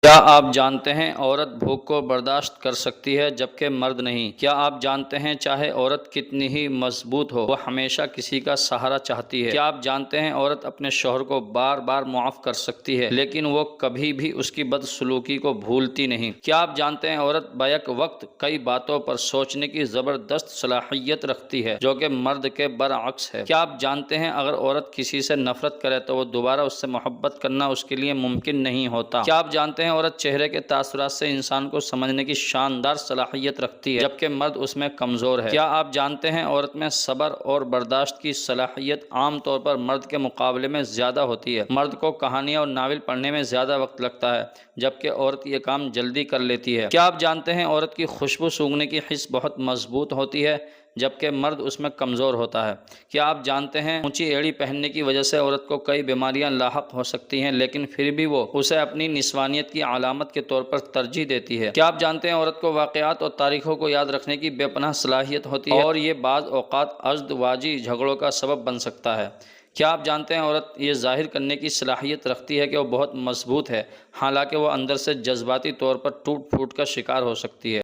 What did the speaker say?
کیا آپ جانتے ہیں عورت بھوک کو برداشت کر سکتی ہے جبکہ مرد نہیں؟ کیا آپ جانتے ہیں چاہے عورت کتنی ہی مضبوط ہو وہ ہمیشہ کسی کا سہارا چاہتی ہے؟ کیا آپ جانتے ہیں عورت اپنے شوہر کو بار بار معاف کر سکتی ہے لیکن وہ کبھی بھی اس کی بدسلوکی کو بھولتی نہیں؟ کیا آپ جانتے ہیں عورت بیک وقت کئی باتوں پر سوچنے کی زبردست صلاحیت رکھتی ہے جو کہ مرد کے برعکس ہے؟ کیا آپ جانتے ہیں اگر عورت کسی سے نفرت کرے تو وہ دوبارہ اس سے محبت کرنا اس کے لیے ممکن نہیں ہوتا؟ کیا آپ جانتے ہیں عورت چہرے کے تاثرات سے انسان کو سمجھنے کی شاندار صلاحیت رکھتی ہے جبکہ مرد اس میں کمزور ہے؟ کیا آپ جانتے ہیں عورت میں صبر اور برداشت کی صلاحیت عام طور پر مرد کے مقابلے میں زیادہ ہوتی ہے؟ مرد کو کہانیاں اور ناول پڑھنے میں زیادہ وقت لگتا ہے جبکہ عورت یہ کام جلدی کر لیتی ہے۔ کیا آپ جانتے ہیں عورت کی خوشبو سونگھنے کی حس بہت مضبوط ہوتی ہے جبکہ مرد اس میں کمزور ہوتا ہے؟ کیا آپ جانتے ہیں اونچی ایڑی پہننے کی وجہ سے عورت کو کئی بیماریاں لاحق ہو سکتی ہیں لیکن پھر بھی وہ اسے اپنی نسوانیت کی علامت کے طور پر ترجیح دیتی ہے؟ کیا آپ جانتے ہیں عورت کو واقعات اور تاریخوں کو یاد رکھنے کی بے پناہ صلاحیت ہوتی ہے اور یہ بعض اوقات ازدواجی جھگڑوں کا سبب بن سکتا ہے؟ کیا آپ جانتے ہیں عورت یہ ظاہر کرنے کی صلاحیت رکھتی ہے کہ وہ بہت مضبوط ہے حالانکہ وہ اندر سے جذباتی طور پر ٹوٹ پھوٹ کا شکار ہو سکتی ہے؟